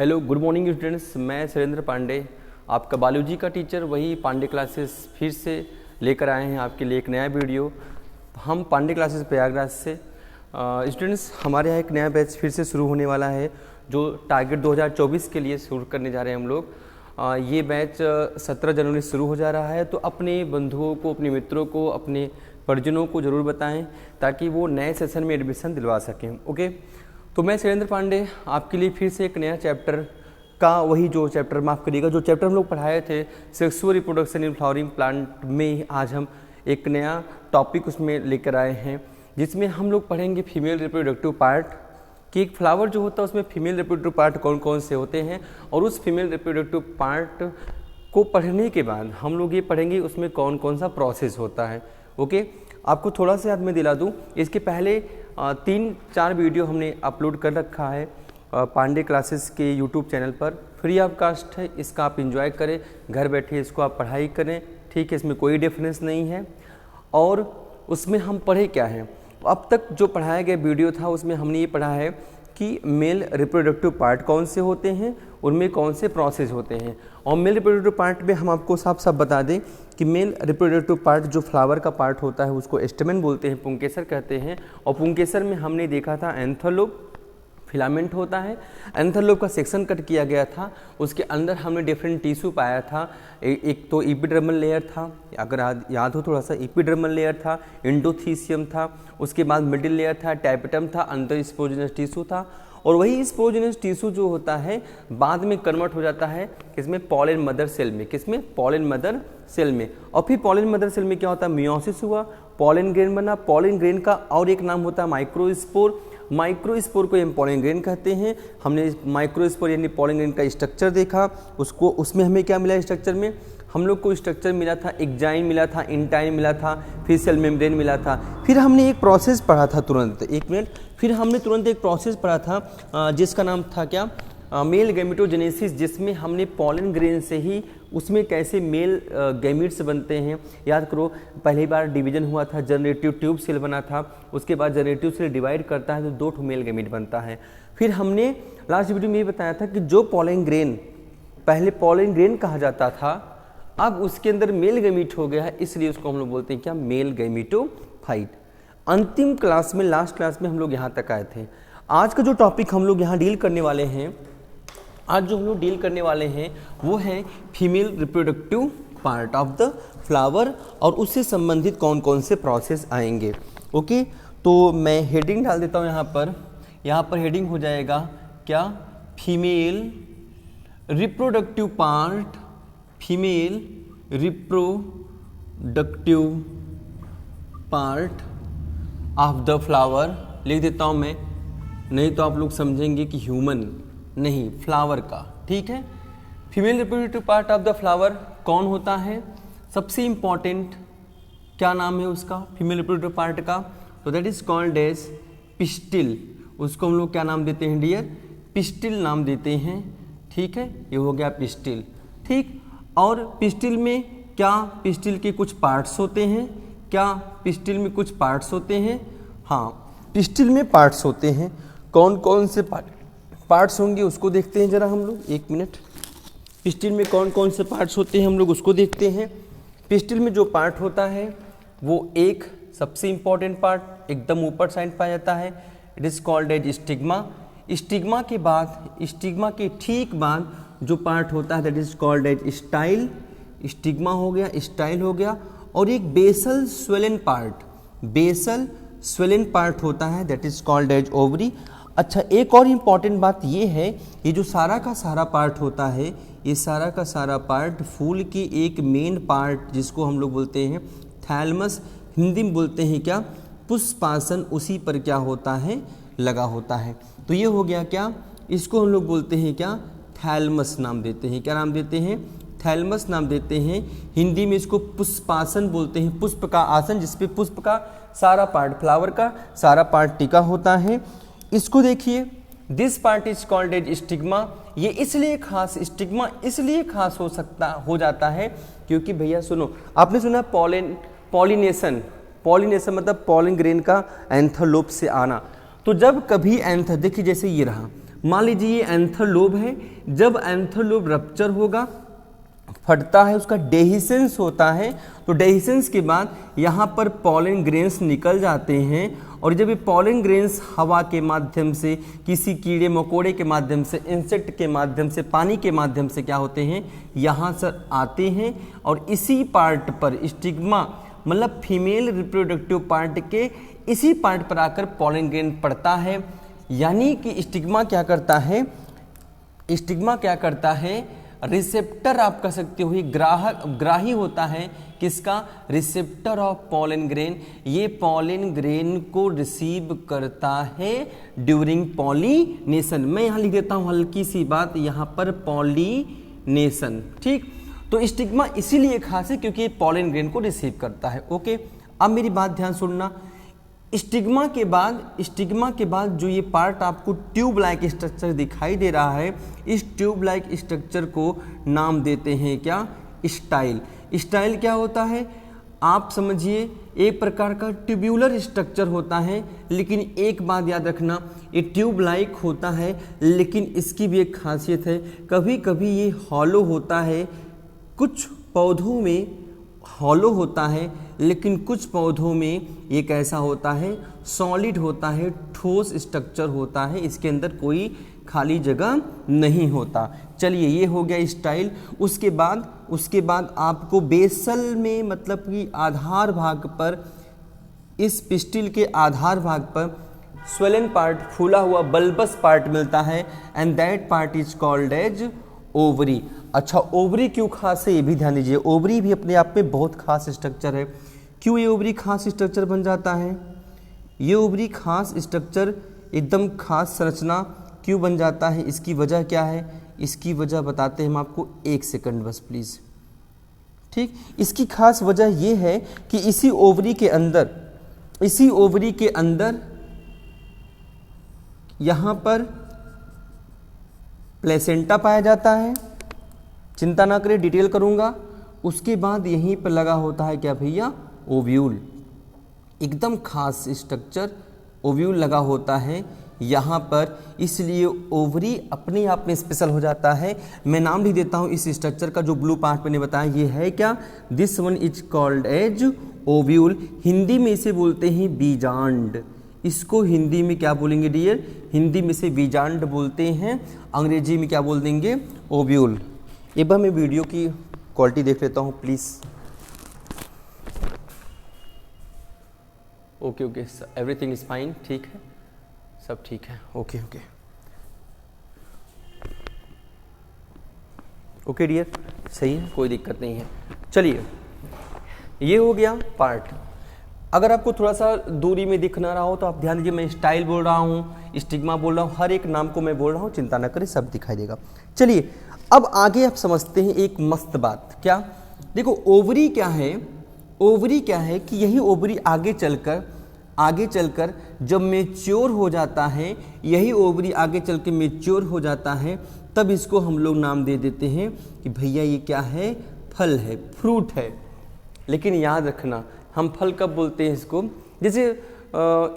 Hello good morning students, मैं सुरेंद्र पांडे आपका biology का टीचर वही पांडे क्लासेस फिर से लेकर आए हैं आपके लिए एक नया वीडियो। हम पांडे क्लासेस प्रयागराज से स्टूडेंट्स हमारे यहाँ एक नया बैच फिर से शुरू होने वाला है जो टारगेट 2024 के लिए शुरू करने जा रहे हैं हम लोग। ये बैच 17 जनवरी से शुरू हो जा रहा है, तो अपने बंधुओं को, अपने मित्रों को, अपने परिजनों को ज़रूर बताएं ताकि वो नए सेशन में एडमिशन दिलवा सकें। ओके, तो मैं सुरेंद्र पांडे आपके लिए फिर से एक नया चैप्टर का वही जो चैप्टर माफ़ करिएगा जो चैप्टर हम लोग पढ़ाए थे sexual reproduction in flowering plant में आज हम एक नया टॉपिक उसमें लेकर आए हैं जिसमें हम लोग पढ़ेंगे फीमेल रिप्रोडक्टिव पार्ट कि एक फ्लावर जो होता है उसमें फीमेल रिप्रोडक्टिव पार्ट कौन कौन से होते हैं और उस फीमेल रिप्रोडक्टिव पार्ट को पढ़ने के बाद हम लोग ये पढ़ेंगे उसमें कौन कौन सा प्रोसेस होता है। ओके, आपको थोड़ा सा याद मैं दिला दूँ, इसके पहले 3-4 वीडियो हमने अपलोड कर रखा है पांडे क्लासेस के यूट्यूब चैनल पर, फ्री ऑफ कास्ट है, इसका आप एंजॉय करें, घर बैठे इसको आप पढ़ाई करें, ठीक है, इसमें कोई डिफरेंस नहीं है। और उसमें हम पढ़े क्या हैं, अब तक जो पढ़ाया गया वीडियो था उसमें हमने ये पढ़ा है कि मेल रिप्रोडक्टिव पार्ट कौन से होते हैं, उनमें कौन से प्रोसेस होते हैं। और मेल रिप्रोडक्टिव पार्ट में हम आपको साफ साफ बता दें कि मेल रिप्रोडक्टिव पार्ट जो फ्लावर का पार्ट होता है उसको स्टेमेन बोलते हैं, पुंकेसर कहते हैं। और पुंकेसर में हमने देखा था एंथरलोब फिलामेंट होता है, एंथरलोब का सेक्शन कट किया गया था, उसके अंदर हमने डिफरेंट टिश्यू पाया था। एक तो एपिडर्मल लेयर था, अगर याद हो थोड़ा सा, एपिडर्मल लेयर था, एंडोथीसियम था, उसके बाद मिडिल लेयर था, टैपेटम था, अंदर स्पोजिनस टिश्यू था। और वही स्पोजिनस टिश्यू जो होता है बाद में कन्वर्ट हो जाता है किसमें, पॉलन मदर सेल में, किसमें, पॉलन मदर सेल में। और फिर पॉलन मदर सेल में क्या होता है, मियोसिस हुआ, पॉलन ग्रेन बना। पॉलन ग्रेन का और एक नाम होता है माइक्रोस्पोर, माइक्रोस्पोर को हम पॉलन ग्रेन कहते हैं। हमने माइक्रोस्पोर यानी पॉलन ग्रेन का स्ट्रक्चर देखा, उसको उसमें हमें क्या मिला, स्ट्रक्चर में हम लोग को स्ट्रक्चर मिला था, एक्जाइन मिला था, इंटाइन मिला था, फिर सेल मेम्ब्रेन मिला था। फिर हमने एक प्रोसेस पढ़ा था तुरंत, एक मिनट, फिर हमने तुरंत एक प्रोसेस पढ़ा था जिसका नाम था क्या, मेल गैमेटोजेनेसिस, जिसमें हमने पॉलन ग्रेन से ही उसमें कैसे मेल गैमीट्स बनते हैं। याद करो, पहली बार डिवीजन हुआ था, जनरेटिव ट्यूब सेल बना था, उसके बाद जनरेटिव सेल डिवाइड करता है तो 2 मेल गैमीट बनता है। फिर हमने लास्ट वीडियो में ये बताया था कि जो पॉलन ग्रेन पहले पॉलन ग्रेन कहा जाता था, अब उसके अंदर मेल गैमीट हो गया है, इसलिए उसको हम लोग बोलते हैं क्या, मेल गैमीटोफाइट। अंतिम क्लास में, लास्ट क्लास में हम लोग यहाँ तक आए थे। आज का जो टॉपिक हम लोग यहाँ डील करने वाले हैं, आज जो हम लोग डील करने वाले हैं वो है female reproductive part of the flower और उससे संबंधित कौन कौन से प्रोसेस आएंगे। ओके, तो मैं हेडिंग डाल देता हूँ यहाँ पर हेडिंग हो जाएगा क्या, female reproductive part, female reproductive part of the flower लिख देता हूँ मैं, नहीं तो आप लोग समझेंगे कि ह्यूमन नहीं, फ्लावर का, ठीक है। Female reproductive part of the flower कौन होता है, सबसे इंपॉर्टेंट क्या नाम है उसका, फीमेल रिप्रोडक्टिव पार्ट का, तो that is called as pistil. उसको हम लोग क्या नाम देते हैं डियर, पिस्टिल नाम देते हैं, ठीक है, ये हो गया पिस्टिल, ठीक। और पिस्टिल में क्या, पिस्टिल के कुछ पार्ट्स होते हैं, क्या पिस्टिल में कुछ पार्ट्स होते हैं, हाँ पिस्टिल में पार्ट्स होते हैं। कौन कौन से पार्ट्स होंगे उसको देखते हैं जरा हम लोग, एक मिनट। पिस्टिल में कौन कौन से पार्ट्स होते हैं हम लोग उसको देखते हैं। पिस्टिल में जो पार्ट होता है वो एक सबसे इंपॉर्टेंट पार्ट एकदम ऊपर साइड पाया जाता है, it is called as stigma. Stigma के बाद, स्टिग्मा के ठीक बाद जो पार्ट होता है that is called as style, stigma हो गया, स्टाइल हो गया। और एक basal swollen part, basal swollen part होता है that is called as ovary. अच्छा, एक और इम्पॉर्टेंट बात ये है, ये जो सारा का सारा पार्ट होता है, ये सारा का सारा पार्ट फूल की एक मेन पार्ट जिसको हम लोग बोलते हैं थैलमस, हिंदी में बोलते हैं क्या, पुष्पासन, उसी पर क्या होता है, लगा होता है। तो ये हो गया क्या, इसको हम लोग बोलते हैं क्या, थैलमस नाम देते हैं, क्या नाम देते हैं, थैलमस नाम देते हैं। हिंदी में इसको पुष्पासन बोलते हैं, पुष्प का आसन जिसपे पुष्प का सारा पार्ट, फ्लावर का सारा पार्ट टिका होता है। इसको देखिए, this part is called as stigma. ये इसलिए खास, स्टिग्मा इसलिए खास हो जाता है क्योंकि भैया सुनो, आपने सुना पॉलिनेशन, पॉलिनेशन मतलब पॉलन ग्रेन का एंथरलोप से आना। तो जब कभी एंथर, देखिए जैसे ये रहा, मान लीजिए ये एंथर लोब है, जब एंथर लोब रप्चर होगा, फटता है, उसका डेहिसेंस होता है, तो डेहिसेंस के बाद यहाँ पर पॉलन ग्रेन्स निकल जाते हैं, और जब ये पॉलन ग्रेन्स हवा के माध्यम से, किसी कीड़े मकोड़े के माध्यम से, इंसेक्ट के माध्यम से, पानी के माध्यम से क्या होते हैं, यहाँ से आते हैं, और इसी पार्ट पर स्टिग्मा मतलब फीमेल रिप्रोडक्टिव पार्ट के इसी पार्ट पर आकर पॉलन ग्रेन पड़ता है। यानी कि स्टिग्मा क्या करता है, स्टिग्मा क्या करता है, रिसेप्टर आप कह सकते हो, ये ग्राही होता है, किसका, रिसेप्टर ऑफ पॉलन ग्रेन। ये पॉलन ग्रेन को रिसीव करता है ड्यूरिंग पॉलिनेशन। मैं यहाँ लिख देता हूँ हल्की सी बात, यहाँ पर पॉलिनेशन, ठीक। तो स्टिग्मा इसीलिए खास है क्योंकि ये पॉलन ग्रेन को रिसीव करता है। ओके, अब मेरी बात ध्यान सुनना। स्टिग्मा के बाद जो ये पार्ट आपको ट्यूब लाइक स्ट्रक्चर दिखाई दे रहा है, इस ट्यूब लाइक स्ट्रक्चर को नाम देते हैं क्या, स्टाइल। स्टाइल क्या होता है, आप समझिए एक प्रकार का ट्यूब्यूलर स्ट्रक्चर होता है, लेकिन एक बात याद रखना, ये ट्यूब लाइक होता है, लेकिन इसकी भी एक खासियत है, कभी कभी ये हॉलो होता है, कुछ पौधों में हॉलो होता है, लेकिन कुछ पौधों में ये कैसा होता है, सॉलिड होता है, ठोस स्ट्रक्चर होता है, इसके अंदर कोई खाली जगह नहीं होता। चलिए ये हो गया स्टाइल। उसके बाद आपको बेसल में मतलब कि आधार भाग पर, इस पिस्टिल के आधार भाग पर स्वेलन पार्ट, फूला हुआ बल्बस पार्ट मिलता है, and that part is called as ovary. अच्छा, ओवरी क्यों खास है ये भी ध्यान दीजिए। ओवरी भी अपने आप में बहुत खास स्ट्रक्चर है। क्यों ये ओवरी खास स्ट्रक्चर बन जाता है, ये ओवरी खास स्ट्रक्चर, एकदम खास संरचना क्यों बन जाता है, इसकी वजह क्या है, इसकी वजह बताते हैं हम आपको, एक सेकंड बस प्लीज़, ठीक। इसकी खास वजह ये है कि इसी ओवरी के अंदर यहाँ पर प्लेसेंटा पाया जाता है, चिंता ना करें डिटेल करूँगा। उसके बाद यहीं पर लगा होता है क्या भैया, ओव्यूल। एकदम खास स्ट्रक्चर ओव्यूल लगा होता है यहाँ पर, इसलिए ओवरी अपने आप में स्पेशल हो जाता है। मैं नाम लिख देता हूँ इस स्ट्रक्चर का, जो ब्लू पार्ट मैंने बताया, ये है क्या, this one is called as ovule. Hindi में इसे बोलते हैं बीजांड। इसको हिंदी में क्या बोलेंगे डियर, हिंदी में से बीजांड बोलते हैं, अंग्रेजी में क्या बोल देंगे, ओव्यूल। एक बार मैं वीडियो की क्वालिटी देख लेता हूँ please. Okay, everything is fine, ठीक है, सब ठीक है। ओके डियर, सही है, कोई दिक्कत नहीं है। चलिए, ये हो गया पार्ट। अगर आपको थोड़ा सा दूरी में दिख ना रहा हो तो आप ध्यान दीजिए, मैं स्टाइल बोल रहा हूँ, स्टिग्मा बोल रहा हूँ, हर एक नाम को मैं बोल रहा हूँ, चिंता ना करें, सब दिखाई देगा। चलिए अब आगे आप समझते हैं एक मस्त बात। क्या, देखो ओवरी क्या है कि यही ओवरी आगे चलकर जब मैच्योर हो जाता है, यही ओवरी आगे चल के मैच्योर हो जाता है, तब इसको हम लोग नाम दे देते हैं कि भैया ये क्या है, फल है, फ्रूट है। लेकिन याद रखना, हम फल कब बोलते हैं इसको, जैसे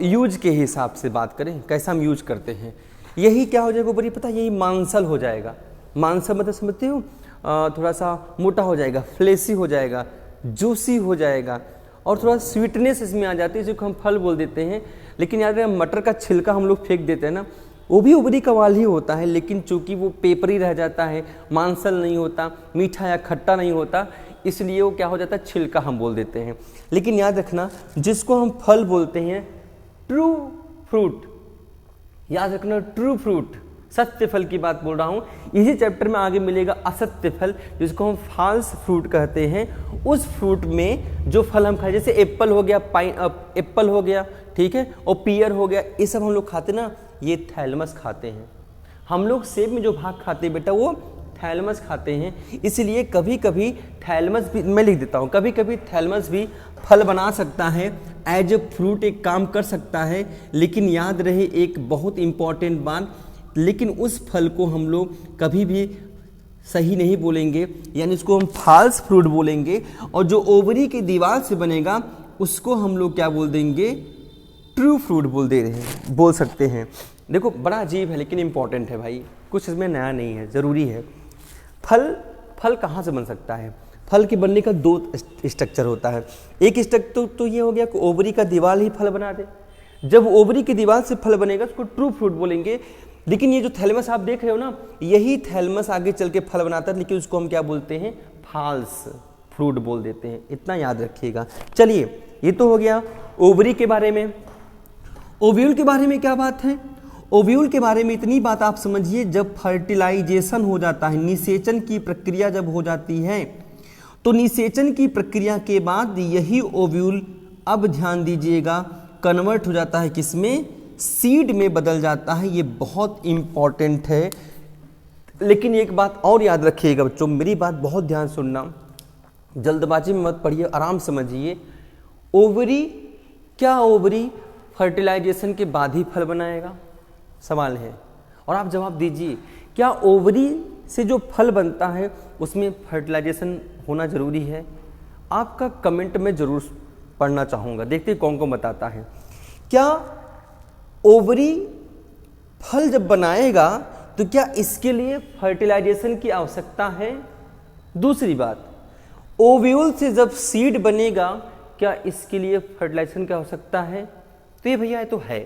यूज के हिसाब से बात करें, कैसा हम यूज करते हैं। यही क्या हो जाएगा ओवरी, पता है, यही मांसल हो जाएगा। मांसल मतलब समझते हो, थोड़ा सा मोटा हो जाएगा, फ्लेसी हो जाएगा, जूसी हो जाएगा, और थोड़ा स्वीटनेस इसमें आ जाती है, जिसको हम फल बोल देते हैं। लेकिन याद रखें, मटर का छिलका हम लोग फेंक देते हैं ना, वो भी ओवरी का वाल ही होता है, लेकिन चूंकि वो पेपरी रह जाता है, मांसल नहीं होता, मीठा या खट्टा नहीं होता, इसलिए वो क्या हो जाता है, छिलका हम बोल देते हैं। लेकिन याद रखना, जिसको हम फल बोलते हैं, ट्रू फ्रूट, याद रखना, ट्रू फ्रूट, सत्य फल की बात बोल रहा हूँ। इसी चैप्टर में आगे मिलेगा असत्य फल, जिसको हम फॉल्स फ्रूट कहते हैं। उस फ्रूट में जो फल हम खाए, जैसे एप्पल हो गया, एप्पल हो गया, ठीक है, और पियर हो गया, ये सब हम लोग खाते ना, ये थैलमस खाते हैं। हम लोग सेब में जो भाग खाते हैं बेटा, वो थैलमस खाते हैं। इसलिए कभी कभी थैलमस भी, मैं लिख देता हूँ, कभी कभी थैलमस भी फल बना सकता है, एज ए फ्रूट एक काम कर सकता है। लेकिन याद रहे एक बहुत इंपॉर्टेंट बात, लेकिन उस फल को हम लोग कभी भी सही नहीं बोलेंगे, यानी उसको हम फॉल्स फ्रूट बोलेंगे। और जो ओवरी की दीवार से बनेगा उसको हम लोग क्या बोल देंगे, ट्रू फ्रूट बोल सकते हैं। देखो बड़ा अजीब है लेकिन इम्पॉर्टेंट है भाई, कुछ इसमें नया नहीं है, ज़रूरी है। फल कहाँ से बन सकता है? फल के बनने का 2 स्ट्रक्चर होता है। एक स्ट्रक्चर तो ये हो गया कि ओवरी का दीवार ही फल बना दे। जब ओवरी की दीवार से फल बनेगा उसको ट्रू फ्रूट बोलेंगे। लेकिन ये जो थैलेमस आप देख रहे हो ना, यही थैलेमस आगे चल के फल बनाता है, लेकिन उसको हम क्या बोलते हैं? फॉल्स फ्रूट बोल देते हैं। इतना याद रखिएगा। चलिए, ये तो हो गया ओवरी के बारे में। ओव्यूल के बारे में क्या बात है? ओव्यूल के बारे में इतनी बात आप समझिए, जब फर्टिलाइजेशन हो जाता है, निषेचन की प्रक्रिया जब हो जाती है, तो निषेचन की प्रक्रिया के बाद यही ओव्यूल, अब ध्यान दीजिएगा, कन्वर्ट हो जाता है किसमें? सीड में बदल जाता है। ये बहुत इंपॉर्टेंट है। लेकिन एक बात और याद रखिएगा बच्चों, मेरी बात बहुत ध्यान सुनना, जल्दबाजी में मत पढ़िए, आराम समझिए। ओवरी, क्या ओवरी फर्टिलाइजेशन के बाद ही फल बनाएगा? सवाल है, और आप जवाब दीजिए। क्या ओवरी से जो फल बनता है उसमें फर्टिलाइजेशन होना जरूरी है? आपका कमेंट में जरूर पढ़ना चाहूँगा, देखते हैं कौन कौन बताता है। क्या ओवरी फल जब बनाएगा तो क्या इसके लिए फर्टिलाइजेशन की आवश्यकता है? दूसरी बात, ओव्यूल से जब सीड बनेगा क्या इसके लिए फर्टिलाइजेशन की आवश्यकता है? तो ये भैया ये तो है,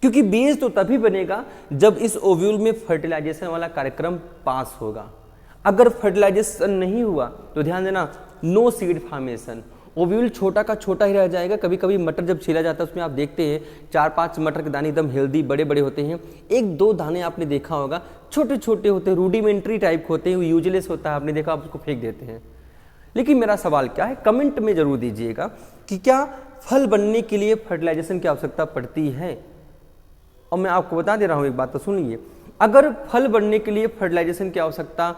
क्योंकि बीज तो तभी बनेगा जब इस ओव्यूल में फर्टिलाइजेशन वाला कार्यक्रम पास होगा। अगर फर्टिलाइजेशन नहीं हुआ तो ध्यान देना, नो सीड फॉर्मेशन, ओव्यूल छोटा का छोटा ही रह जाएगा। कभी कभी मटर जब छीला जाता है उसमें आप देखते हैं 4-5 मटर के दाने एकदम हेल्दी बड़े बड़े होते हैं, 1-2 दाने आपने देखा होगा छोटे छोटे होते हैं, रूडिमेंट्री टाइप होते हैं, यूजलेस होता है, आपने देखा, आप उसको फेंक देते हैं। लेकिन मेरा सवाल क्या है, कमेंट में जरूर दीजिएगा कि क्या फल बनने के लिए फर्टिलाइजेशन की आवश्यकता पड़ती है? और मैं आपको बता दे रहा हूँ एक बात तो सुनिए, अगर फल बनने के लिए फर्टिलाइजेशन की आवश्यकता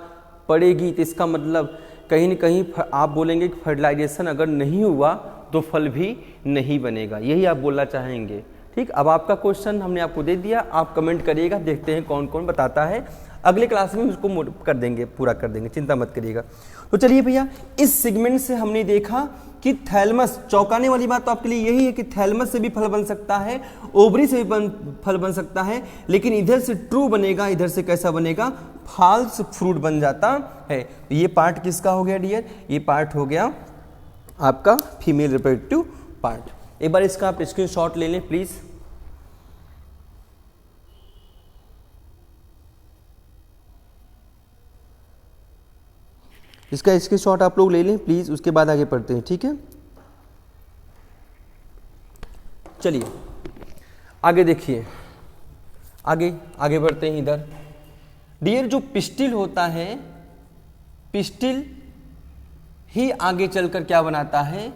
पड़ेगी तो इसका मतलब कहीं न कहीं आप बोलेंगे कि फर्टिलाइजेशन अगर नहीं हुआ तो फल भी नहीं बनेगा, यही आप बोलना चाहेंगे। ठीक, अब आपका क्वेश्चन हमने आपको दे दिया, आप कमेंट करिएगा, देखते हैं कौन कौन बताता है। अगले क्लास में उसको कर देंगे, पूरा कर देंगे, चिंता मत करिएगा। तो चलिए भैया, इस सेगमेंट से हमने देखा कि थैलेमस, चौंकाने वाली बात तो आपके लिए यही है कि थैलेमस से भी फल बन सकता है, ओवरी से भी फल बन सकता है, लेकिन इधर से ट्रू बनेगा, इधर से कैसा बनेगा? फॉल्स फ्रूट बन जाता है। ये पार्ट किसका हो गया डियर? ये पार्ट हो गया आपका फीमेल रिप्रोडक्टिव पार्ट। एक बार इसका आप स्क्रीनशॉट ले लें प्लीज। इसका स्क्रीनशॉट आप लोग ले लें प्लीज, उसके बाद आगे पढ़ते हैं, ठीक है? चलिए आगे देखिए, आगे बढ़ते हैं इधर। डियर, जो पिस्टिल होता है, पिस्टिल ही आगे चलकर क्या बनाता है?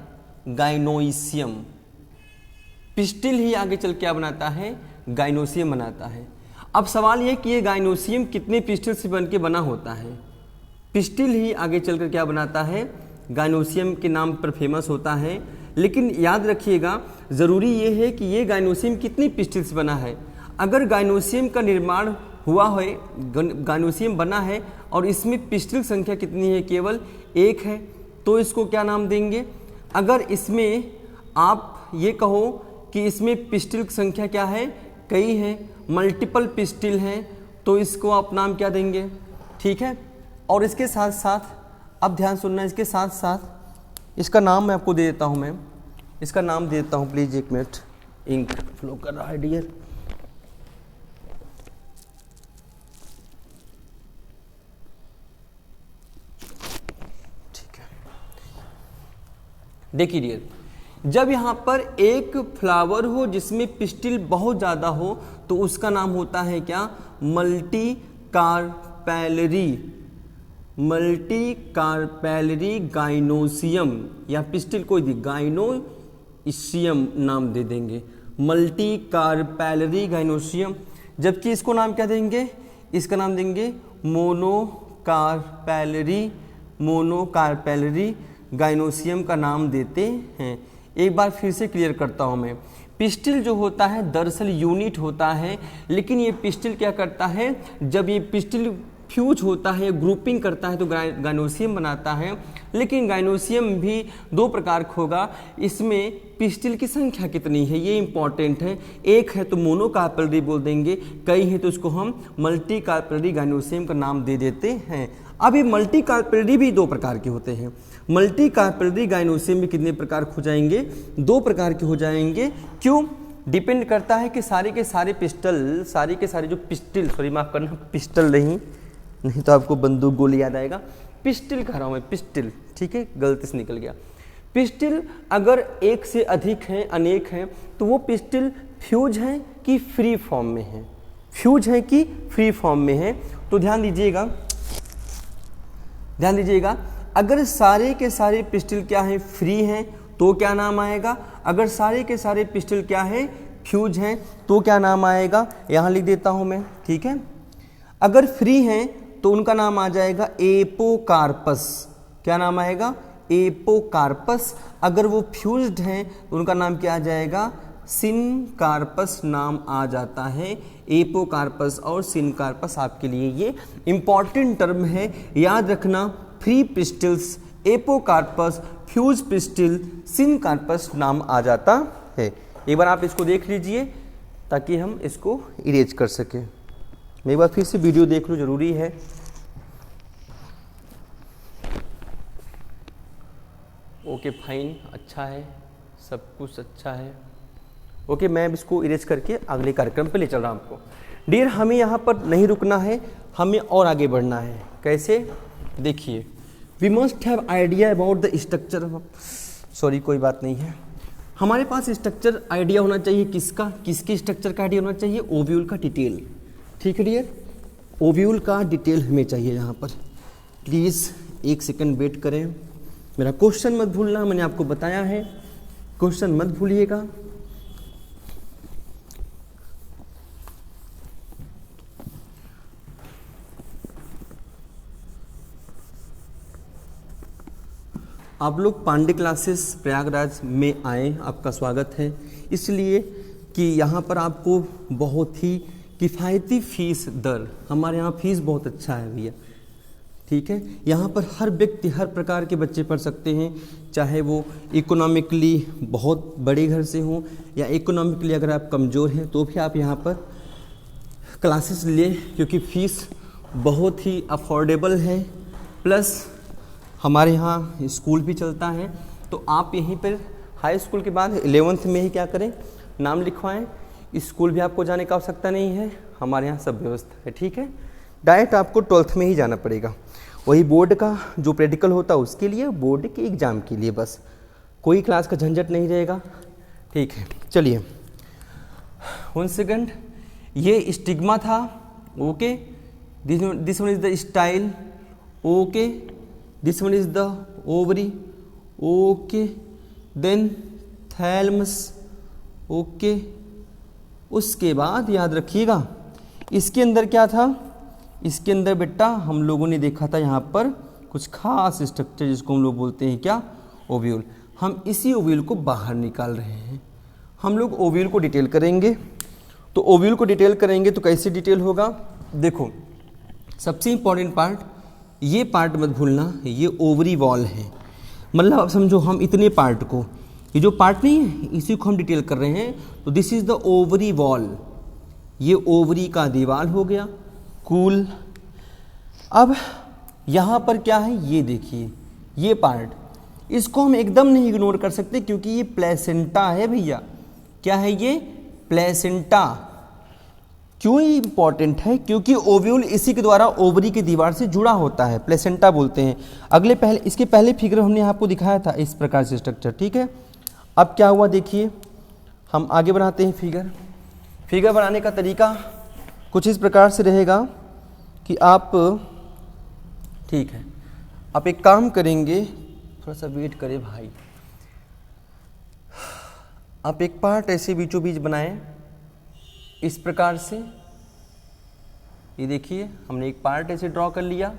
गाइनोइसियम। पिस्टिल ही आगे चल क्या बनाता है? गाइनोसियम बनाता है। अब सवाल यह कि ये गाइनोसियम कितने पिस्टिल से बन के बना होता है? पिस्टिल ही आगे चलकर क्या बनाता है? गाइनोसियम के नाम पर फेमस होता है। लेकिन याद रखिएगा, ज़रूरी ये है कि ये गाइनोसियम कितनी पिस्टिल से बना है। अगर गाइनोसियम का निर्माण हुआ है, गाइनोसियम बना है और इसमें पिस्टिल संख्या कितनी है? केवल 1 है, तो इसको क्या नाम देंगे? अगर इसमें आप ये कहो कि इसमें पिस्टिल की संख्या क्या है? कई है, मल्टीपल पिस्टिल हैं, तो इसको आप नाम क्या देंगे? ठीक है। और इसके साथ साथ अब ध्यान सुनना, इसके साथ साथ इसका नाम मैं आपको दे देता हूँ, मैं इसका नाम दे देता हूँ प्लीज़, 1 मिनट, इंक फ्लो कर रहा है डियर। ठीक है, देखिए डियर, जब यहाँ पर एक फ्लावर हो जिसमें पिस्टिल बहुत ज़्यादा हो तो उसका नाम होता है क्या? Multi carpellary, multi carpellary gynoecium, या पिस्टिल कोई भी गाइनोसियम नाम दे देंगे, मल्टी कार्पेलरी गाइनोसियम। जबकि इसको नाम क्या देंगे? इसका नाम देंगे मोनोकार्पेलरी गाइनोसियम का नाम देते हैं। एक बार फिर से क्लियर करता हूँ मैं, पिस्टिल जो होता है दरअसल यूनिट होता है, लेकिन ये पिस्टिल क्या करता है? जब ये पिस्टिल फ्यूज होता है, ग्रुपिंग करता है तो गाइनोसियम बनाता है। लेकिन गाइनोसियम भी दो प्रकार का होगा, इसमें पिस्टिल की संख्या कितनी है ये इंपॉर्टेंट है। एक है तो मोनोकार्पेलरी बोल देंगे, कई है तो उसको हम मल्टी कार्पेलरी गाइनोसियम का नाम दे देते हैं। अब ये मल्टी कार्पेलरी भी दो प्रकार के होते हैं। मल्टी कार्पेलरी गाइनोसियम में कितने प्रकार हो जाएंगे? दो प्रकार के हो जाएंगे। क्यों? डिपेंड करता है कि सारे के सारे जो पिस्टिल, सॉरी माफ करना, पिस्टल नहीं तो आपको बंदूक गोली याद आएगा। पिस्टिल कह रहा हूँ मैं, पिस्टिल, ठीक है, गलती से निकल गया। पिस्टिल अगर एक से अधिक हैं, अनेक हैं, तो वो पिस्टिल फ्यूज हैं कि फ्री फॉर्म में हैं? फ्यूज है कि फ्री फॉर्म में है? तो ध्यान दीजिएगा, अगर सारे के सारे पिस्टिल क्या हैं? फ्री हैं, तो क्या नाम आएगा? अगर सारे के सारे पिस्टिल क्या है? फ्यूज हैं, तो क्या नाम आएगा? यहाँ लिख देता हूँ मैं, ठीक है। अगर फ्री हैं तो उनका नाम आ जाएगा एपोकार्पस। क्या नाम आएगा? एपोकार्पस। अगर वो फ्यूज्ड हैं तो उनका नाम क्या आ जाएगा? सिनकार्पस नाम आ जाता है। एपोकार्पस और सिनकार्पस आपके लिए ये इंपॉर्टेंट टर्म है, याद रखना। Free pistils, apocarpous, fuse pistil, syncarpous नाम आ जाता है। एक बार आप इसको देख लीजिए ताकि हम इसको इरेज कर सकें। मैं एक बार फिर से वीडियो देख लूँ, जरूरी है। ओके फाइन, अच्छा है, सब कुछ अच्छा है। ओके, मैं अब इसको इरेज करके अगले कार्यक्रम पे ले चल रहा हूँ आपको। डियर, हमें यहाँ पर नहीं रुकना है, हमें और आगे बढ़ना है। कैसे? देखिए, we must have idea about the structure. Sorry, कोई बात नहीं है, हमारे पास स्ट्रक्चर आइडिया होना चाहिए। किसका? किसके स्ट्रक्चर का आइडिया होना चाहिए? ओव्यूल का डिटेल। ठीक है डियर, ओव्यूल का डिटेल हमें चाहिए यहाँ पर। प्लीज़ एक सेकंड वेट करें। मेरा क्वेश्चन मत भूलना, मैंने आपको बताया है, क्वेश्चन मत भूलिएगा। आप लोग पांडे क्लासेस प्रयागराज में आए, आपका स्वागत है। इसलिए कि यहाँ पर आपको बहुत ही किफ़ायती फ़ीस दर, हमारे यहाँ फ़ीस बहुत अच्छा है भैया, ठीक है। यहाँ पर हर व्यक्ति, हर प्रकार के बच्चे पढ़ सकते हैं, चाहे वो इकोनॉमिकली बहुत बड़े घर से हों या इकोनॉमिकली अगर आप कमज़ोर हैं तो भी आप यहाँ पर क्लासेस लें, क्योंकि फ़ीस बहुत ही अफोर्डेबल है। प्लस हमारे यहाँ स्कूल भी चलता है, तो आप यहीं पर हाई स्कूल के बाद 11th में ही क्या करें? नाम लिखवाएं। स्कूल भी आपको जाने का आवश्यकता नहीं है, हमारे यहाँ सब व्यवस्था है, ठीक है। डायरेक्ट आपको 12th में ही जाना पड़ेगा, वही बोर्ड का जो प्रैक्टिकल होता है उसके लिए, बोर्ड के एग्ज़ाम के लिए, बस कोई क्लास का झंझट नहीं रहेगा, ठीक है। चलिए 1 सेकंड, ये स्टिग्मा था, okay. This one is the style, okay. This one is the ovary, okay. Then thalamus, okay. उसके बाद याद रखिएगा इसके अंदर क्या था? इसके अंदर बेटा हम लोगों ने देखा था यहाँ पर कुछ खास स्ट्रक्चर जिसको हम लोग बोलते हैं क्या? ओव्यूल। हम इसी ओव्यूल को बाहर निकाल रहे हैं। हम लोग ओव्यूल को डिटेल करेंगे, तो ओव्यूल को डिटेल करेंगे तो कैसे डिटेल होगा? देखो, सबसे इंपॉर्टेंट पार्ट, ये पार्ट मत भूलना, ये ओवरी वॉल है। मतलब अब समझो हम इतने पार्ट को, ये जो पार्ट नहीं है इसी को हम डिटेल कर रहे हैं, तो this is the ovary wall. ये ओवरी का दीवार हो गया, कूल। अब यहाँ पर क्या है? ये देखिए, ये पार्ट, इसको हम एकदम नहीं इग्नोर कर सकते क्योंकि ये प्लेसेंटा है भैया। क्या है ये? प्लेसेंटा। क्यों ये इंपॉर्टेंट है? क्योंकि ओव्यूल इसी के द्वारा ओवरी की दीवार से जुड़ा होता है, प्लेसेंटा बोलते हैं। इसके पहले फिगर हमने आपको दिखाया था इस प्रकार से स्ट्रक्चर, ठीक है। अब क्या हुआ देखिए, हम आगे बढ़ाते हैं फिगर बनाने का तरीका कुछ इस प्रकार से रहेगा कि आप, ठीक है, आप एक काम करेंगे, थोड़ा सा वेट करें भाई। आप एक पार्ट ऐसे बीचों बीच बनाएं इस प्रकार से। ये देखिए, हमने एक पार्ट ऐसे ड्रॉ कर लिया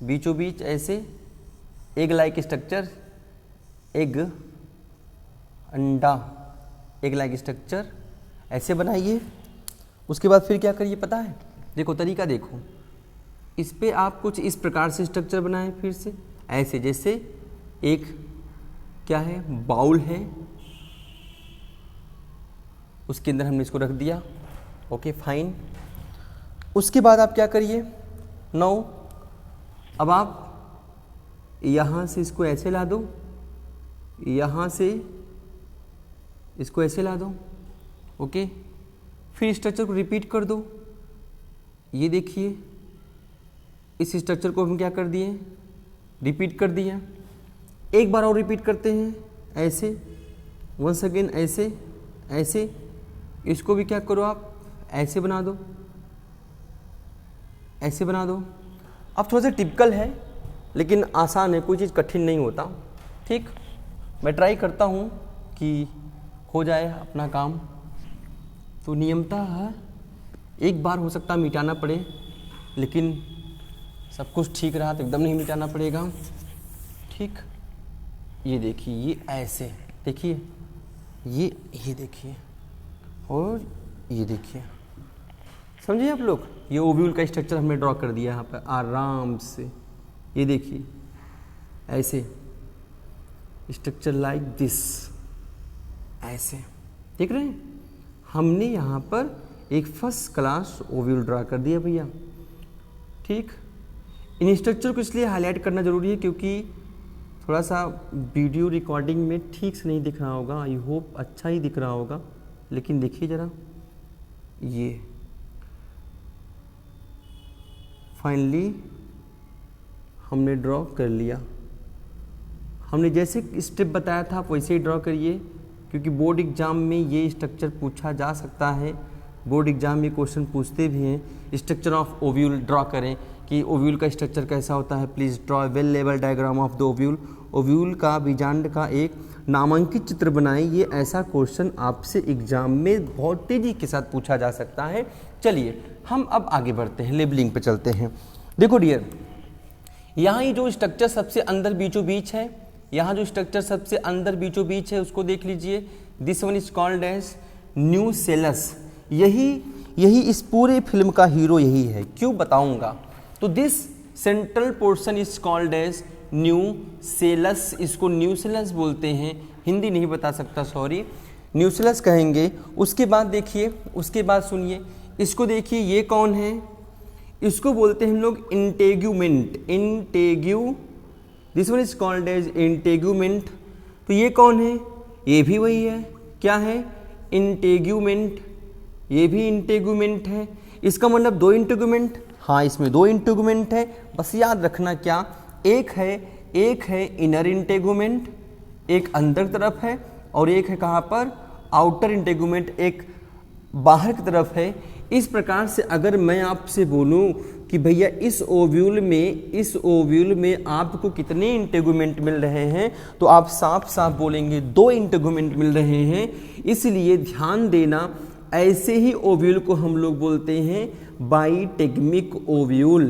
बीचों बीच ऐसे, एग लाइक स्ट्रक्चर, एग अंडा, एग लाइक स्ट्रक्चर ऐसे बनाइए। उसके बाद फिर क्या करिए पता है? देखो तरीका देखो, इस पे आप कुछ इस प्रकार से स्ट्रक्चर बनाएं, फिर से ऐसे, जैसे एक क्या है, बाउल है, उसके अंदर हमने इसको रख दिया। Okay fine. उसके बाद आप क्या करिए, नाउ अब आप यहाँ से इसको ऐसे ला दो, यहाँ से इसको ऐसे ला दो। ओके, फिर स्ट्रक्चर को रिपीट कर दो। ये देखिए, इस स्ट्रक्चर को हम क्या कर दिए, रिपीट कर दिया। एक बार और रिपीट करते हैं, ऐसे, वंस अगेन ऐसे ऐसे। इसको भी क्या करो आप, ऐसे बना दो, ऐसे बना दो। अब थोड़ा सा टिपिकल है लेकिन आसान है, कोई चीज़ कठिन नहीं होता। ठीक, मैं ट्राई करता हूँ कि हो जाए अपना काम। तो नियमतः एक बार हो सकता है मिटाना पड़े, लेकिन सब कुछ ठीक रहा तो एकदम नहीं मिटाना पड़ेगा। ठीक, ये देखिए, ये ऐसे देखिए, ये देखिए, और ये देखिए, समझिए आप लोग। ये ओव्यूल का स्ट्रक्चर हमने ड्रॉ कर दिया यहाँ पर आराम से। ये देखिए, ऐसे स्ट्रक्चर लाइक दिस, ऐसे देख रहे हैं। हमने यहाँ पर एक फर्स्ट क्लास ओव्यूल ड्रा कर दिया भैया। ठीक, इन स्ट्रक्चर को इसलिए हाईलाइट करना जरूरी है क्योंकि थोड़ा सा वीडियो रिकॉर्डिंग में ठीक से नहीं दिख रहा होगा। आई होप अच्छा ही दिख रहा होगा, लेकिन देखिए ज़रा, ये फाइनली हमने ड्रॉ कर लिया। हमने जैसे स्टेप बताया था आप वैसे ही ड्रॉ करिए, क्योंकि बोर्ड एग्जाम में ये स्ट्रक्चर पूछा जा सकता है। बोर्ड एग्जाम में क्वेश्चन पूछते भी हैं, स्ट्रक्चर ऑफ ओव्यूल ड्रॉ करें कि ओव्यूल का स्ट्रक्चर कैसा होता है। Please draw well level diagram of the ovule. Ovule का बीजांड का एक नामांकित चित्र बनाएं। ये ऐसा क्वेश्चन आपसे एग्जाम में बहुत तेज़ी के साथ पूछा जा सकता है। चलिए हम अब आगे बढ़ते हैं, लेबलिंग पे चलते हैं। देखो डियर, यहाँ ये जो स्ट्रक्चर सबसे अंदर बीचों बीच है, यहाँ जो स्ट्रक्चर सबसे अंदर बीचों बीच है उसको देख लीजिए। This one is called as nucellus. यही इस पूरे फिल्म का हीरो यही है। क्यों बताऊंगा। तो this central portion is called as nucellus. इसको न्यूसेलस बोलते हैं, हिंदी नहीं बता सकता, सॉरी, न्यूसेलस कहेंगे। उसके बाद देखिए, उसके बाद सुनिए, इसको देखिए, ये कौन है, इसको बोलते हैं हम लोग integument. Integu, this one is called as integument. तो ये कौन है, ये भी वही है, क्या है, इंटेग्यूमेंट। ये भी इंटेग्यूमेंट है। इसका मतलब दो इंटेग्यूमेंट, हाँ इसमें दो इंटेग्यूमेंट है। बस याद रखना क्या, एक है इनर इंटेग्यूमेंट, एक अंदर तरफ है, और एक है कहाँ पर, आउटर इंटेग्यूमेंट, एक बाहर की तरफ है। इस प्रकार से अगर मैं आपसे बोलूं कि भैया इस ओव्यूल में आपको कितने इंटेग्यूमेंट मिल रहे हैं, तो आप साफ साफ बोलेंगे दो इंटेग्यूमेंट मिल रहे हैं। इसलिए ध्यान देना, ऐसे ही ओव्यूल को हम लोग बोलते हैं बाइटेग्मिक ओव्यूल।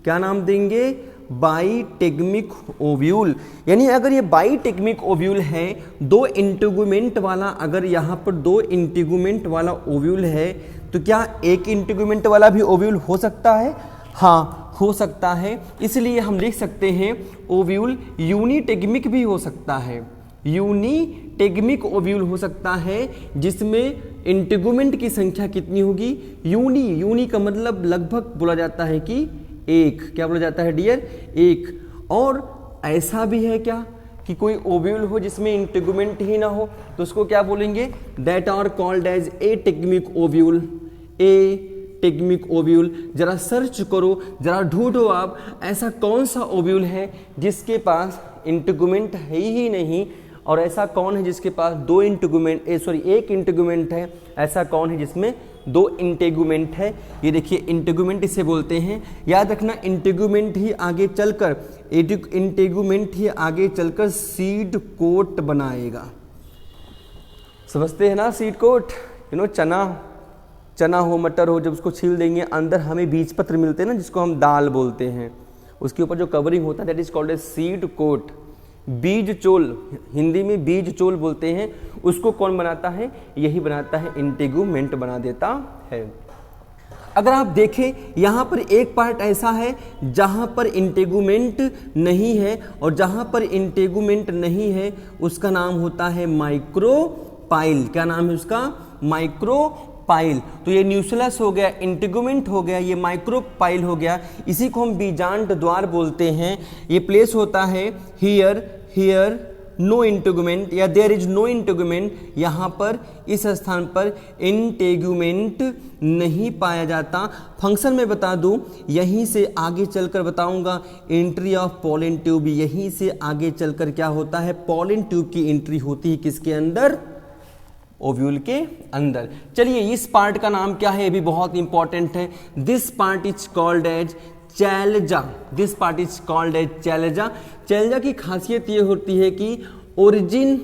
क्या नाम देंगे, बाइटेग्मिक ओव्यूल। यानी अगर ये बाइटेग्मिक ओव्यूल है, दो इंटेग्यूमेंट वाला, अगर यहाँ पर दो इंटेग्यूमेंट वाला ओव्यूल है, तो क्या एक इंटेग्यूमेंट वाला भी ओव्यूल हो सकता है, हाँ हो सकता है। इसलिए हम लिख सकते हैं ओव्यूल यूनिटेग्मिक भी हो सकता है। यूनिटेग्मिक ओव्यूल हो सकता है जिसमें इंटेग्यूमेंट की संख्या कितनी होगी, यूनी का मतलब लगभग बोला जाता है कि एक, क्या बोला जाता है डियर, एक। और ऐसा भी है क्या कि कोई ओव्यूल हो जिसमें इंटेग्यूमेंट ही ना हो, तो उसको क्या बोलेंगे, that are called as ategmic ovule. Ategmic ovule. जरा सर्च करो, जरा ढूंढो आप, ऐसा कौन सा ओव्यूल है जिसके पास इंटेग्यूमेंट है ही नहीं, और ऐसा कौन है जिसके पास एक इंटेग्यूमेंट है, ऐसा कौन है जिसमें दो इंटेग्यूमेंट है। ये देखिए इंटेग्यूमेंट इसे बोलते हैं। याद रखना, इंटेग्यूमेंट ही आगे चलकर सीड कोट बनाएगा। समझते हैं ना, सीड कोट, चना हो, मटर हो, जब उसको छील देंगे अंदर हमें बीज पत्र मिलते हैं ना, जिसको हम दाल बोलते हैं, उसके ऊपर जो कवरिंग होता है that is called a seed coat. बीज चोल, हिंदी में बीज चोल बोलते हैं, उसको कौन बनाता है, यही बनाता है, इंटेग्यूमेंट बना देता है। अगर आप देखें यहाँ पर एक पार्ट ऐसा है जहाँ पर इंटेगुमेंट नहीं है, और जहाँ पर इंटेगुमेंट नहीं है उसका नाम होता है माइक्रोपाइल। क्या नाम है उसका? माइक्रोपाइल। तो ये न्यूक्लियस हो गया, इंटेगुमेंट हो गया, ये माइक्रोपाइल हो गया। इसी को हम बीजांड द्वार बोलते हैं। ये प्लेस होता है हियर नो इंटेगुमेंट या देयर इज नो इंटेगुमेंट। यहाँ पर इस स्थान पर इंटेगुमेंट नहीं पाया जाता। फंक्शन में बता दूं, यहीं से आगे चलकर बताऊंगा एंट्री ऑफ पॉलन ट्यूब। यहीं से आगे चलकर क्या होता है? पॉलन ट्यूब की एंट्री होती है किसके अंदर? ओव्यूल के अंदर। चलिए, इस पार्ट का नाम क्या है? ये भी बहुत इंपॉर्टेंट है। This part is called as chalaza. This part is called as chalaza. Chalaza की खासियत ये होती है कि ओरिजिन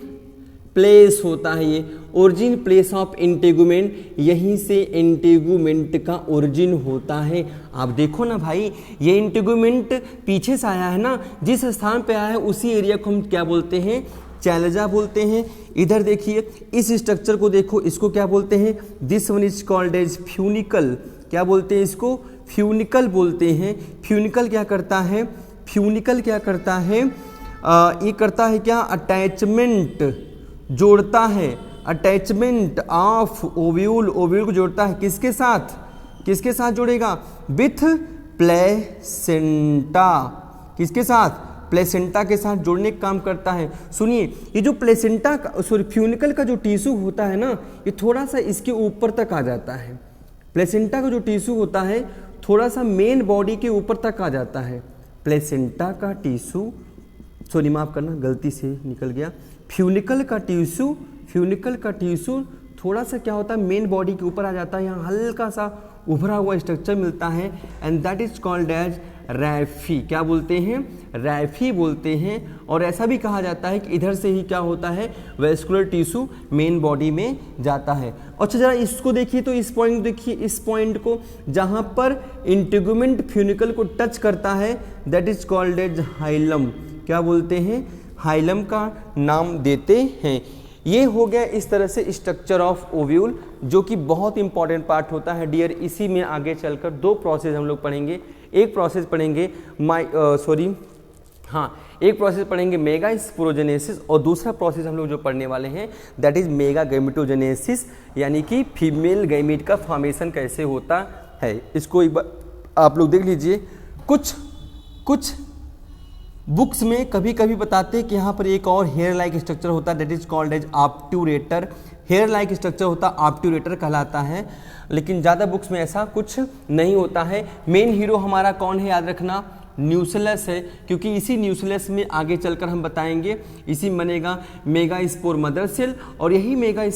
प्लेस होता है, ये ओरिजिन प्लेस ऑफ इंटेगुमेंट। यहीं से इंटेगुमेंट का ओरिजिन होता है। आप देखो ना भाई, ये इंटेगुमेंट पीछे से आया है ना, जिस स्थान पे आया है उसी एरिया को हम क्या बोलते हैं? चैलजा बोलते हैं। इधर देखिए, इस स्ट्रक्चर को देखो, इसको क्या बोलते हैं? This one is called as funicle. क्या बोलते हैं इसको? फ्यूनिकल बोलते हैं। फ्यूनिकल क्या करता है? फ्यूनिकल क्या करता है? ये करता है क्या? अटैचमेंट जोड़ता है। Attachment of ovule. ओव्यूल को जोड़ता है किसके साथ? किसके साथ जोड़ेगा? With placenta. किसके साथ? प्लेसेंटा के साथ जोड़ने का काम करता है। सुनिए, ये जो प्लेसेंटा का फ्यूनिकल का जो टिश्यू होता है ना, ये थोड़ा सा इसके ऊपर तक आ जाता है। प्लेसेंटा का जो टिश्यू होता है थोड़ा सा मेन बॉडी के ऊपर तक आ जाता है। प्लेसेंटा का टिश्यू, सॉरी माफ करना, गलती से निकल गया। फ्यूनिकल का टिश्यू थोड़ा सा क्या होता है? मेन बॉडी के ऊपर आ जाता है। यहाँ हल्का सा उभरा हुआ स्ट्रक्चर मिलता है, and that is called as raphe. क्या बोलते हैं? रैफी बोलते हैं। और ऐसा भी कहा जाता है कि इधर से ही क्या होता है? वेस्कुलर टिश्यू मेन बॉडी में जाता है। अच्छा, जरा इसको देखिए, तो इस पॉइंट देखिए, इस पॉइंट को जहां पर इंटेगुमेंट फ्यूनिकल को टच करता है, that is called as hilum. क्या बोलते हैं? हाइलम का नाम देते हैं। ये हो गया इस तरह से स्ट्रक्चर ऑफ ओव्यूल, जो कि बहुत इंपॉर्टेंट पार्ट होता है डियर। इसी में आगे चलकर दो प्रोसेस हम लोग पढ़ेंगे। एक प्रोसेस पढ़ेंगे एक प्रोसेस पढ़ेंगे मेगा स्पोरोजेनेसिस, और दूसरा प्रोसेस हम लोग जो पढ़ने वाले हैं दैट इज मेगा गैमेटोजेनेसिस, यानी कि फीमेल गैमेट का फॉर्मेशन कैसे होता है। इसको एक बार आप लोग देख लीजिए। कुछ बुक्स में कभी कभी बताते हैं कि यहाँ पर एक और हेयर लाइक स्ट्रक्चर होता है, that is called as obturator. Hair like structure होता है, ऑब्ट्यूरेटर कहलाता है, लेकिन ज़्यादा बुक्स में ऐसा कुछ नहीं होता है। मेन हीरो हमारा कौन है? याद रखना, न्यूक्लियस है, क्योंकि इसी न्यूक्लियस में आगे चलकर हम बताएंगे इसी बनेगा मेगा स्पोर मदर सेल, और यही मेगा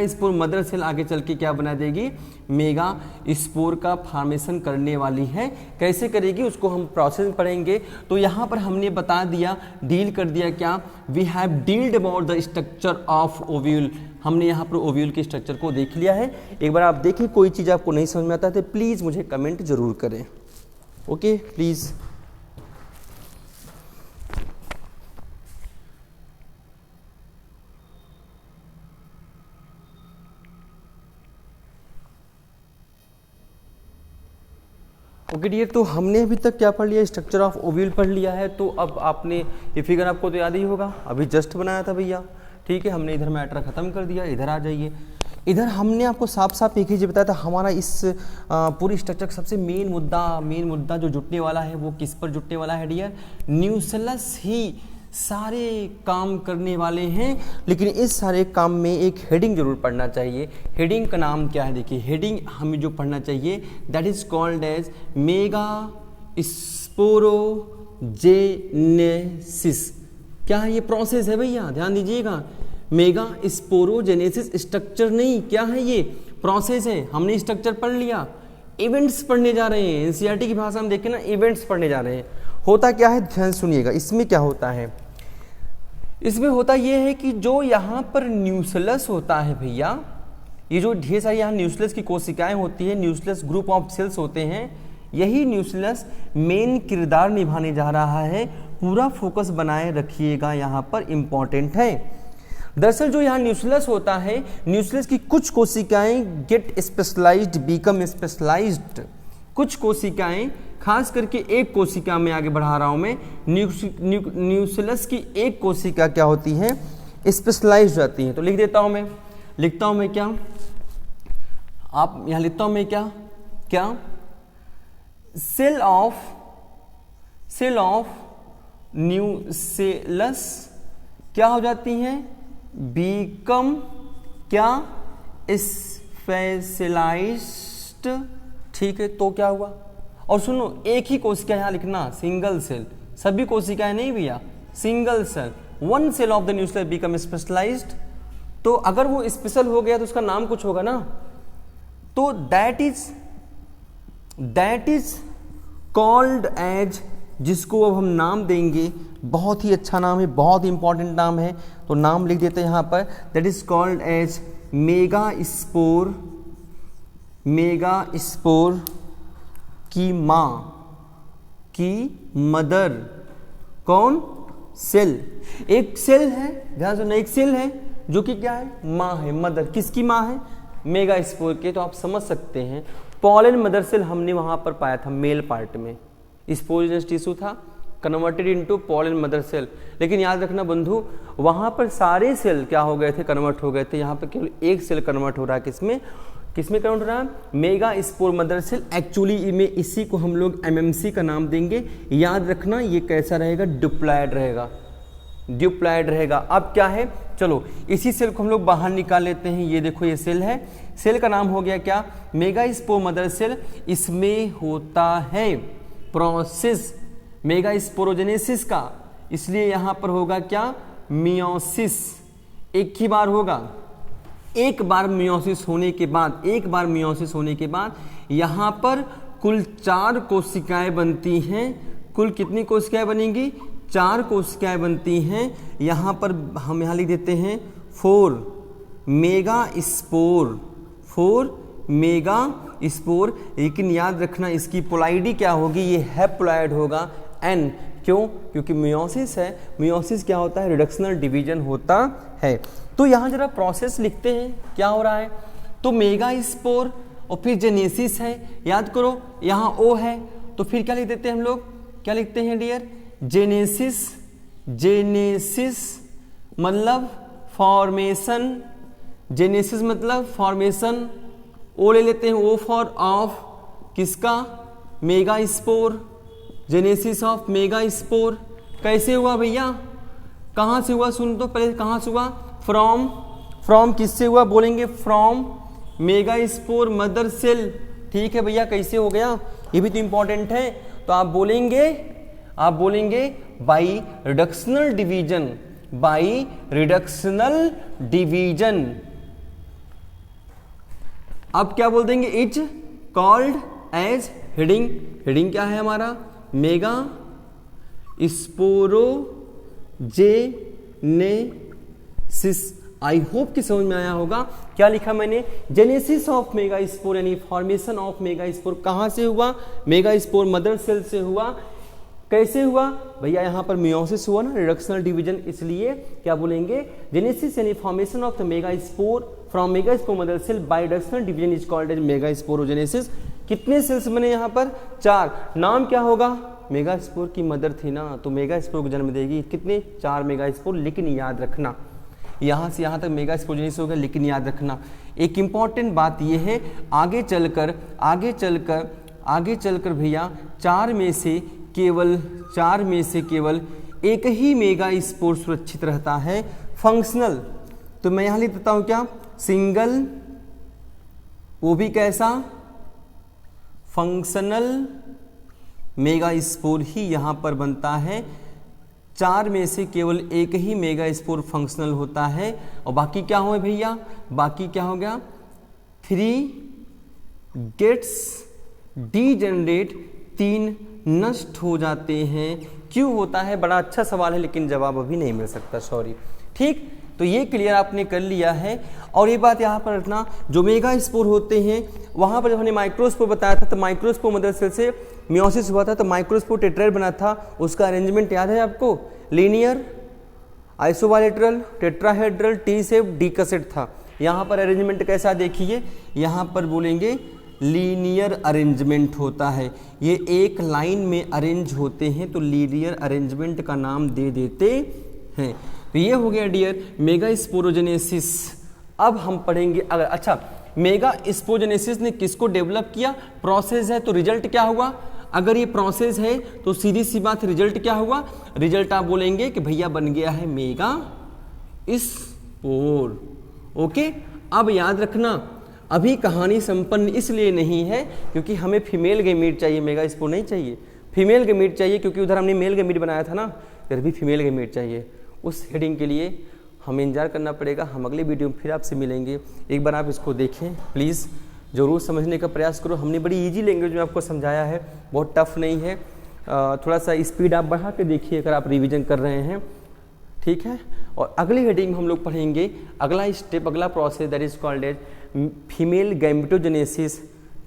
स्पोर मदर सेल आगे चल के क्या बना देगी? मेगा स्पोर का फॉर्मेशन करने वाली है। कैसे करेगी उसको हम प्रोसेस पढ़ेंगे। तो यहाँ पर हमने बता दिया, डील कर दिया क्या? We have dealed about the structure of ovule. हमने यहाँ पर ओव्यूल के स्ट्रक्चर को देख लिया है। एक बार आप देखिए, कोई चीज़ आपको नहीं समझ में आता है तो प्लीज़ मुझे कमेंट जरूर करें। Okay, please. ओके डियर, तो हमने अभी तक क्या पढ़ लिया? स्ट्रक्चर ऑफ ओव्यूल पढ़ लिया है। तो अब आपने ये फिगर आपको तो याद ही होगा, अभी जस्ट बनाया था भैया। ठीक है, हमने इधर मैटर ख़त्म कर दिया। इधर आ जाइए। इधर हमने आपको साफ साफ एक ही चीज़ बताया था, हमारा इस पूरी स्ट्रक्चर का सबसे मेन मुद्दा जो जुटने वाला है वो किस पर जुटने वाला है डियर? न्यूक्लियस ही सारे काम करने वाले हैं। लेकिन इस सारे काम में एक हेडिंग जरूर पढ़ना चाहिए। हेडिंग का नाम क्या है? देखिए, हेडिंग हमें जो पढ़ना चाहिए that is called as megasporogenesis. क्या है ये? प्रोसेस है भैया, ध्यान दीजिएगा। मेगा स्पोरोजेनेसिस स्ट्रक्चर नहीं, क्या है ये? प्रोसेस है। हमने स्ट्रक्चर पढ़ लिया, इवेंट्स पढ़ने जा रहे हैं। एनसीईआरटी की भाषा में देखें ना, इवेंट्स पढ़ने जा रहे हैं। होता क्या है? ध्यान सुनिएगा। इसमें क्या होता है? इसमें होता यह है कि जो यहाँ पर न्यूक्लियस होता है भैया, ये जो ढेर सारी यहाँ न्यूक्लियस की कोशिकाएं होती है, न्यूक्लियस ग्रुप ऑफ सेल्स होते हैं, यही न्यूक्लियस मेन किरदार निभाने जा रहा है। पूरा फोकस बनाए रखिएगा, यहाँ पर इंपॉर्टेंट है। दरअसल जो यहाँ न्यूक्लियस होता है, न्यूक्लियस की कुछ कोशिकाएं गेट स्पेशलाइज्ड, बिकम स्पेशलाइज्ड। कुछ कोशिकाएं, खास करके एक कोशिका में आगे बढ़ा रहा हूं मैं, न्यूक्लियस की एक कोशिका क्या होती है, स्पेशलाइज्ड हो जाती है। तो लिख देता हूं मैं, लिखता हूं मैं क्या, आप यहां लिखता हूं मैं क्या सेल ऑफ न्यूक्लियस क्या हो जाती हैं, बीकम क्या, स्पेशलाइज्ड। ठीक है, तो क्या हुआ, और सुनो एक ही कोशिका यहां लिखना, सिंगल सेल, सभी कोशिकाएं नहीं भैया, single cell, one cell of the nucleus become specialised. तो अगर वो स्पेशल हो गया तो उसका नाम कुछ होगा ना, तो दैट इज कॉल्ड एज, जिसको अब हम नाम देंगे, बहुत ही अच्छा नाम है, बहुत ही इंपॉर्टेंट नाम है, तो नाम लिख देते हैं यहां पर, that is called as megaspore. Megaspore की मां, की मदर, कौन, सेल। एक सेल है, ध्यान सुनना, एक सेल है जो कि क्या है, मां है, मदर। किसकी मां है, मेगास्पोर के। तो आप समझ सकते हैं पॉलन मदर सेल हमने वहां पर पाया था मेल पार्ट में, स्पोरोजेनस टिश्यू था, converted into pollen mother cell. लेकिन याद रखना बंधु, वहां पर सारे सेल क्या हो गए थे, कन्वर्ट हो गए थे। यहाँ पर केवल एक सेल कन्वर्ट हो रहा है, किसमें कन्वर्ट हो रहा है, मेगास्पोर मदर सेल। एक्चुअली में इसी को हम लोग एमएमसी का नाम देंगे। याद रखना ये कैसा रहेगा, डिप्लॉयड रहेगा, डिप्लॉयड रहेगा। अब क्या है, चलो इसी सेल को हम लोग बाहर निकाल लेते हैं। ये देखो ये सेल है, सेल का नाम हो गया क्या, मेगास्पोर मदर सेल। इसमें होता है प्रोसेस मेगास्पोरोजेनेसिस का, इसलिए यहां पर होगा क्या, मियोसिस। एक ही बार होगा, एक बार मियोसिस होने के बाद, एक बार मियोसिस होने के बाद यहां पर कुल 4 कोशिकाएं बनती हैं। कुल कितनी कोशिकाएं बनेंगी, 4 कोशिकाएं बनती हैं। यहां पर हम यहां लिख देते हैं 4 मेगास्पोर, 4 मेगास्पोर। लेकिन याद रखना इसकी पोलाइडी क्या होगी, ये हैप्लॉयड होगा, एन। क्यों, क्योंकि मियोसिस है, मियोसिस क्या होता है, रिडक्शनल डिवीजन होता है। तो यहां जरा प्रोसेस लिखते हैं क्या हो रहा है। तो मेगास्पोर और फिर जेनेसिस है, याद करो यहां ओ है, तो फिर क्या लिख देते हैं हम लोग, क्या लिखते हैं डियर, जेनेसिस। जेनेसिस मतलब फॉर्मेशन, जेनेसिस मतलब फॉर्मेशन। ओ ले लेते हैं, ओ फॉर ऑफ, किसका, मेगास्पोर, जेनेसिस ऑफ मेगास्पोर। कैसे हुआ भैया, कहां से हुआ, सुन तो पहले, कहां से हुआ, फ्रॉम किससे हुआ, बोलेंगे फ्रॉम मेगास्पोर मदर सेल। ठीक है भैया, कैसे हो गया, ये भी तो इंपॉर्टेंट है। तो आप बोलेंगे by reductional division, by reductional division. अब क्या बोल देंगे, is called as heading. Heading क्या है हमारा, मेगास्पोरोजेनेसिस। आई होप कि समझ में आया होगा। क्या लिखा मैंने, जेनेसिस ऑफ मेगास्पोर यानी फॉर्मेशन ऑफ मेगास्पोर कहां से हुआ, मेगास्पोर मदर सेल से हुआ। कैसे हुआ भैया, यहां पर मियोसिस हुआ ना, रिडक्शनल डिवीजन, इसलिए क्या बोलेंगे, जेनेसिस यानी formation of the megaspore from megaspore mother cell by reductional division is called as megasporogenesis. कितने सेल्स बने यहाँ पर, 4। नाम क्या होगा, मेगास्पोर की मदर थी ना, तो मेगास्पोर को जन्म देगी, कितने, 4 मेगास्पोर। लेकिन याद रखना यहाँ से यहाँ तक मेगास्पोरोजेनेसिस हो गया, लेकिन याद रखना एक इंपॉर्टेंट बात यह है, आगे चलकर भैया 4 में से केवल एक ही मेगास्पोर सुरक्षित रहता है, फंक्शनल। तो मैं यहां लिख देता हूं क्या, सिंगल, वो भी कैसा, फंक्शनल मेगास्पोर ही यहां पर बनता है। 4 में से केवल एक ही मेगास्पोर फंक्शनल होता है, और बाकी क्या हो भैया, बाकी क्या हो गया, 3 गेट्स डीजेनरेट, 3 नष्ट हो जाते हैं। क्यों होता है, बड़ा अच्छा सवाल है, लेकिन जवाब अभी नहीं मिल सकता, सॉरी। ठीक, तो ये क्लियर आपने कर लिया है। और ये बात यहाँ पर रखना, जो मेगास्पोर होते हैं वहाँ पर जब हमने माइक्रोस्पोर बताया था, तो माइक्रोस्पोर मदर सेल से मियोसिस हुआ था, तो माइक्रोस्पोर टेट्राएड बना था। उसका अरेंजमेंट याद है आपको, लीनियर आइसोबाइलेटरल, टेट्राहेड्रल, टी शेप, डीकसेट था। यहाँ पर अरेंजमेंट कैसा देखिए, यहाँ पर बोलेंगे लीनियर अरेंजमेंट होता है, ये एक लाइन में अरेंज होते हैं तो लीनियर अरेंजमेंट का नाम दे देते हैं। तो ये हो गया डियर मेगा स्पोरोजेनेसिस। अब हम पढ़ेंगे अगर अच्छा मेगा स्पोरोजेनेसिस ने किसको डेवलप किया, प्रोसेस है तो रिजल्ट क्या हुआ, अगर ये प्रोसेस है तो सीधी सी बात रिजल्ट क्या हुआ, रिजल्ट आप बोलेंगे कि भैया बन गया है मेगा स्पोर। ओके, अब याद रखना अभी कहानी संपन्न इसलिए नहीं है क्योंकि हमें फीमेल गैमीट चाहिए, मेगा स्पोर नहीं चाहिए, फीमेल गैमीट चाहिए, क्योंकि उधर हमने मेल गैमीट बनाया था ना, इधर भी फीमेल गैमीट चाहिए। उस हेडिंग के लिए हमें इंतजार करना पड़ेगा। हम अगले वीडियो में फिर आपसे मिलेंगे। एक बार आप इसको देखें प्लीज़, ज़रूर समझने का प्रयास करो। हमने बड़ी इजी लैंग्वेज में आपको समझाया है, बहुत टफ नहीं है। थोड़ा सा स्पीड आप बढ़ा के देखिए अगर आप रिवीजन कर रहे हैं, ठीक है। और अगली हेडिंग में हम लोग पढ़ेंगे अगला स्टेप, अगला process that is called as female gametogenesis,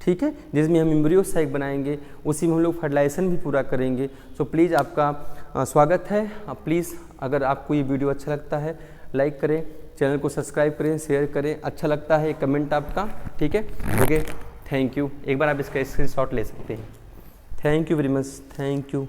ठीक है, जिसमें हम एम्ब्रियो साइक बनाएंगे, उसी में हम लोग फर्टिलाइजेशन भी पूरा करेंगे। सो प्लीज़ आपका स्वागत है। प्लीज़ अगर आपको ये वीडियो अच्छा लगता है लाइक करें, चैनल को सब्सक्राइब करें, शेयर करें, अच्छा लगता है कमेंट आपका, ठीक है। Okay, thank you. एक बार आप इसका स्क्रीनशॉट ले सकते हैं। Thank you very much, thank you.